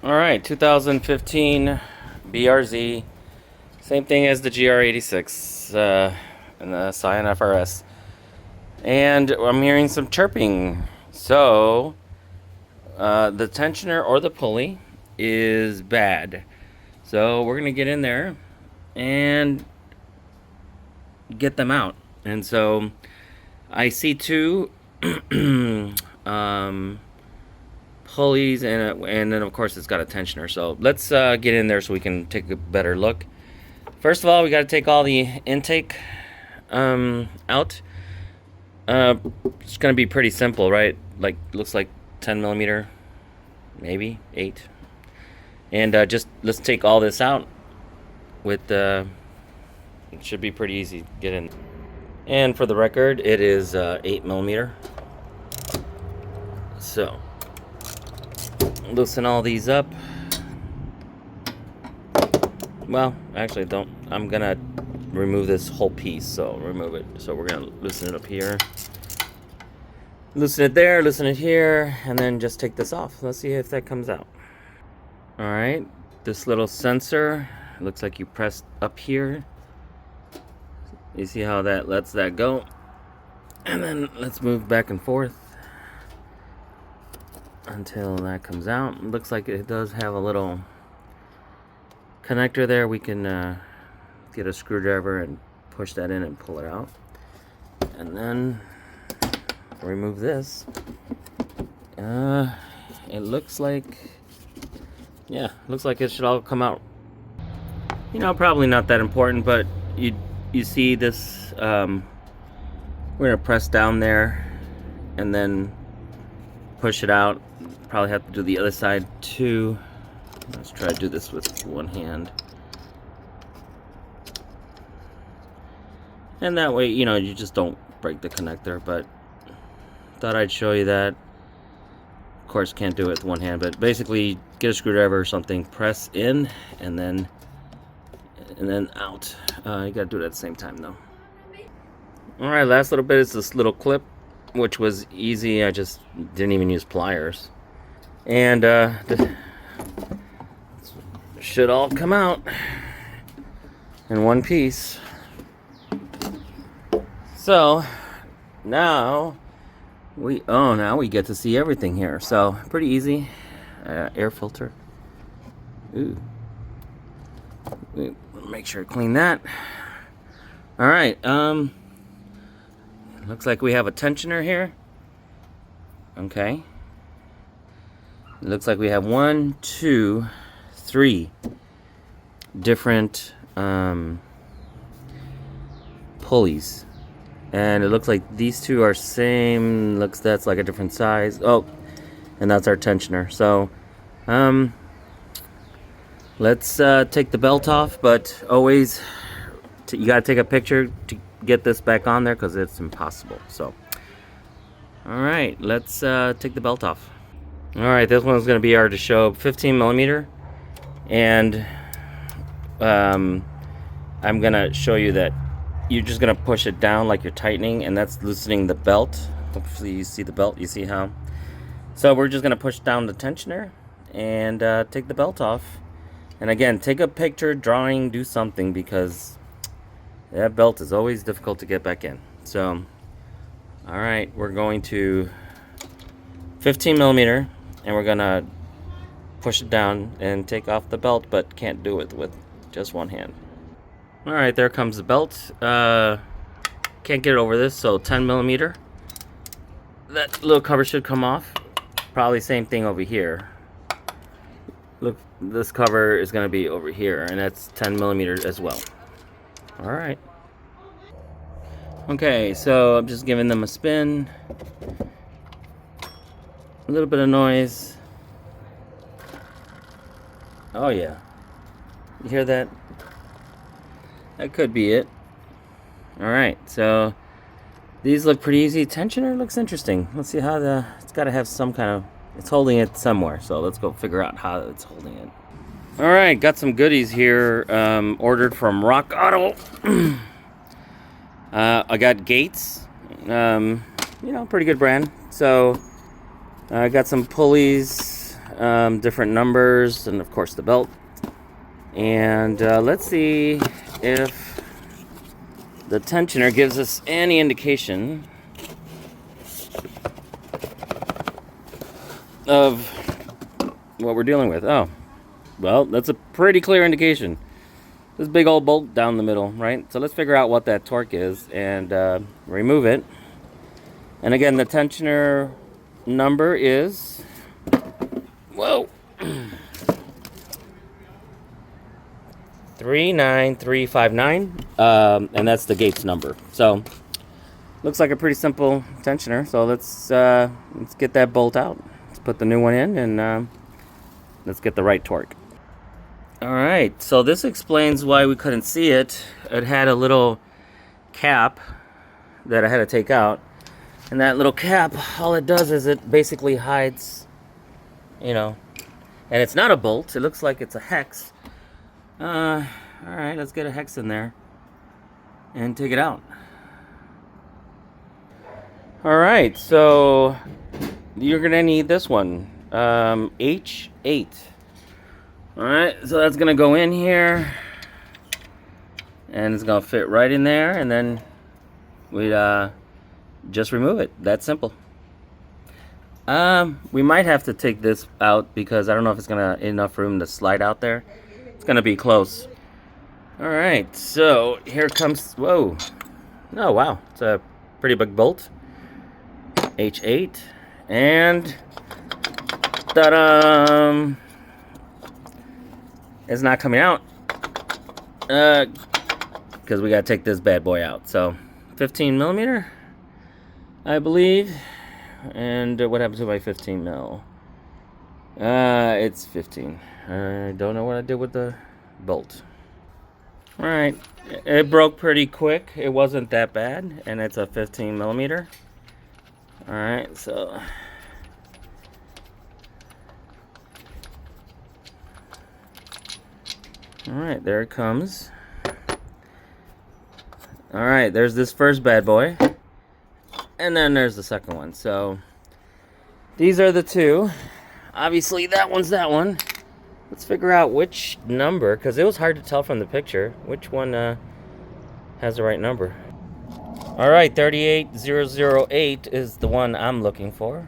Alright, 2015 BRZ. Same thing as the GR86 and the Scion FRS. And I'm hearing some chirping. So, the tensioner or the pulley is bad. So, we're going to get in there and get them out. And so, I see two pulleys, and then of course it's got a tensioner. So let's get in there so we can take a better look. First of all, we got to take all the intake out. It's gonna be pretty simple, right? Like, looks like 10 millimeter, maybe 8. And just let's take all this out with it should be pretty easy to get in. And for the record, it is 8 millimeter. So loosen all these up. Well, actually don't. I'm gonna remove this whole piece, so remove it. So we're gonna loosen it up here, loosen it there, loosen it here, and then just take this off. Let's see if that comes out. Alright, this little sensor, looks like you press up here. You see how that lets that go? And then let's move back and forth until that comes out. It looks like it does have a little connector there. We can get a screwdriver and push that in and pull it out, and then remove this. It looks like, yeah, looks like it should all come out. You know, probably not that important, but you see this, we're gonna press down there and then push it out. Probably have to do the other side too. Let's try to do this with one hand. And that way, you know, you just don't break the connector, but thought I'd show you that. Of course, can't do it with one hand, but basically get a screwdriver or something, press in, and then out. You gotta do it at the same time though. Alright, last little bit is this little clip, which was easy. I just didn't even use pliers. And should all come out in one piece. So now we get to see everything here. So pretty easy. Air filter. Ooh. Make sure to clean that. All right. Looks like we have a tensioner here. Okay. It looks like we have 1, 2, 3 different pulleys, and it looks like these two are same. Looks, that's like a different size. Oh, and that's our tensioner. So let's take the belt off, but always you got to take a picture to get this back on there because it's impossible. So all right, let's take the belt off. All right, this one's going to be our to show 15 millimeter, and I'm going to show you that you're just going to push it down like you're tightening, and that's loosening the belt. Hopefully you see the belt. You see how? So we're just going to push down the tensioner and take the belt off. And again, take a picture, drawing, do something, because that belt is always difficult to get back in. So, all right, we're going to 15 millimeter, and we're gonna push it down and take off the belt, but can't do it with just one hand. All right, there comes the belt. Can't get it over this, so 10 millimeter. That little cover should come off. Probably same thing over here. Look, this cover is gonna be over here, and that's 10 millimeters as well. All right. Okay, so I'm just giving them a spin. A little bit of noise. Oh yeah. You hear that? That could be it. Alright, so these look pretty easy. Tensioner looks interesting. Let's see how it's got to have some kind of, it's holding it somewhere, so let's go figure out how it's holding it. Alright, got some goodies here, ordered from Rock Auto. I got Gates, you know, pretty good brand. So I got some pulleys, different numbers, and of course the belt. And let's see if the tensioner gives us any indication of what we're dealing with. Oh, well, that's a pretty clear indication. This big old bolt down the middle, right? So let's figure out what that torque is and remove it. And again, the tensioner number is, whoa, 39359, and that's the Gates number. So looks like a pretty simple tensioner. So let's get that bolt out. Let's put the new one in, and let's get the right torque. All right, so this explains why we couldn't see it. It had a little cap that I had to take out, and that little cap, all it does is it basically hides, you know, and it's not a bolt. It looks like it's a hex. All right, let's get a hex in there and take it out. All right, so you're gonna need this one, H8. All right, so that's gonna go in here, and it's gonna fit right in there, and then we just remove it. That's simple. We might have to take this out because I don't know if it's gonna enough room to slide out there. It's gonna be close. All right, so here comes. Whoa! Oh wow, it's a pretty big bolt. H8, and ta-da! It's not coming out because we gotta take this bad boy out. So 15 millimeter, I believe. And what happens to my 15 mil? It's 15. I don't know what I did with the bolt. All right, it broke pretty quick. It wasn't that bad, and it's a 15 millimeter. All right, so all right, there it comes. All right, there's this first bad boy, and then there's the second one. So these are the two. Obviously, that one's that one. Let's figure out which number, because it was hard to tell from the picture which one has the right number. All right, 38008 is the one I'm looking for.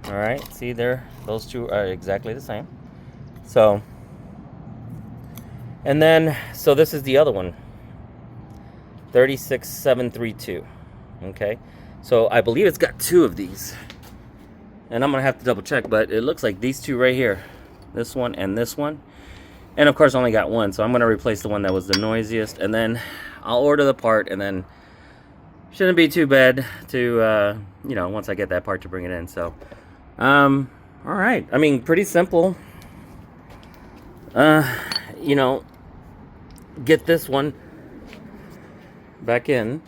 All right, see there, those two are exactly the same. So, and then, so this is the other one, 36732. Okay, so I believe it's got two of these, and I'm gonna have to double check, but it looks like these two right here, this one and this one, and of course I only got one, so I'm gonna replace the one that was the noisiest, and then I'll order the part, and then shouldn't be too bad to you know, once I get that part to bring it in. So all right, I mean, pretty simple. You know, get this one back in,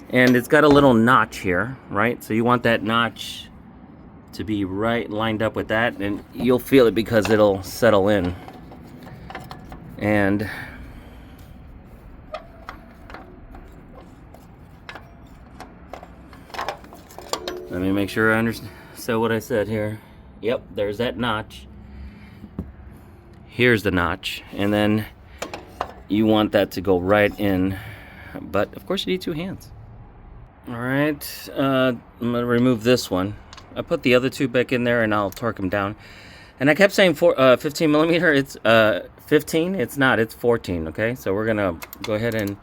and it's got a little notch here, right? So you want that notch to be right lined up with that, and you'll feel it because it'll settle in. And let me make sure I understand what I said here. Yep, there's that notch. Here's the notch, and then you want that to go right in, but of course you need two hands. All right, I'm gonna remove this one. I put the other two back in there, and I'll torque them down. And I kept saying 15 millimeter. It's 15. It's not. It's 14. Okay, so we're gonna go ahead and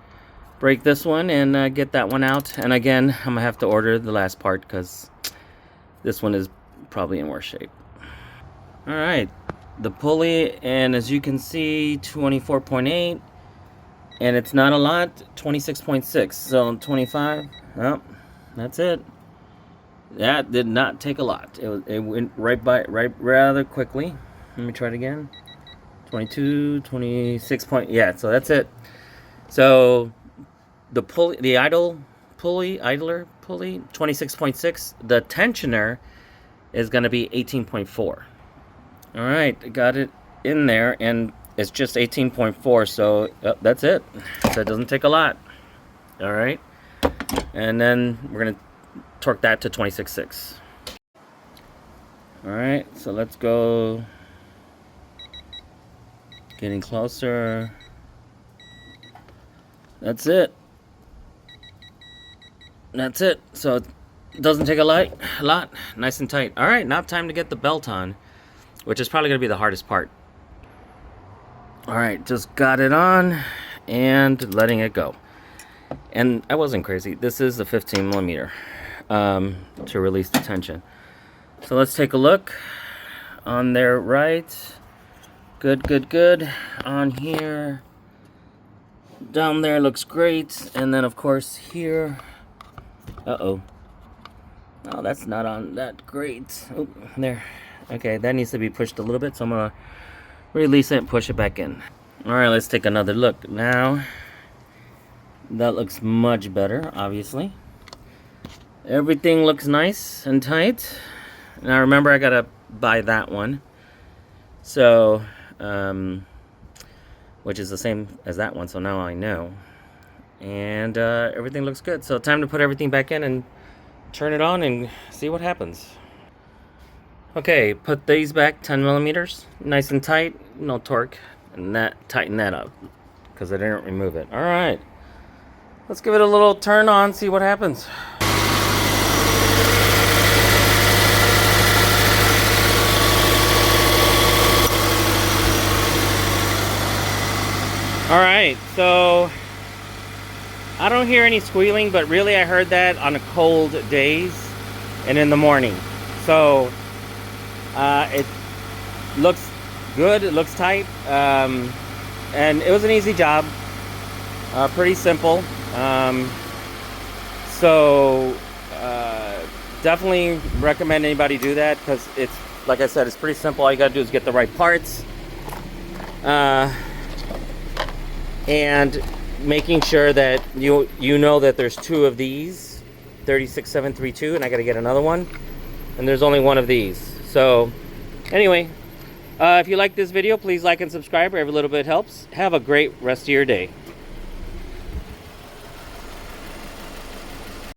break this one and get that one out. And again, I'm gonna have to order the last part because this one is probably in worse shape. All right, the pulley, and as you can see, 24.8, and it's not a lot, 26.6. So 25. Oh, that's it. That did not take a lot. It went right rather quickly. Let me try it again. 22, 26 point. Yeah, so that's it. So the pulley, the idler pulley, 26.6. The tensioner is going to be 18.4. All right, got it in there, and it's just 18.4. So that's it. So it doesn't take a lot. All right, and then we're gonna torque that to 26.6. Alright, so let's go. Getting closer. That's it. That's it. So it doesn't take a lot. Nice and tight. Alright, now time to get the belt on, which is probably going to be the hardest part. Alright, just got it on and letting it go. And I wasn't crazy. This is the 15 millimeter to release the tension. So let's take a look on there, right? Good. On here, down there looks great. And then of course here, oh, that's not on that great. Oh, there. Okay, that needs to be pushed a little bit, so I'm gonna release it and push it back in. Alright, let's take another look. Now, that looks much better, obviously. Everything looks nice and tight. Now remember, I gotta buy that one. So, which is the same as that one, so now I know. And everything looks good. So time to put everything back in and turn it on and see what happens. Okay, put these back 10 millimeters, nice and tight, no torque, and tighten that up because I didn't remove it. All right, let's give it a little turn on, see what happens. All right, so I don't hear any squealing, but really I heard that on the cold days and in the morning. So it looks good, it looks tight, and it was an easy job, pretty simple. So definitely recommend anybody do that, because it's, like I said, it's pretty simple. All you gotta do is get the right parts, and making sure that you know that there's two of these 36732, and I got to get another one, and there's only one of these. So anyway, if you like this video, please like and subscribe. Every little bit helps. Have a great rest of your day.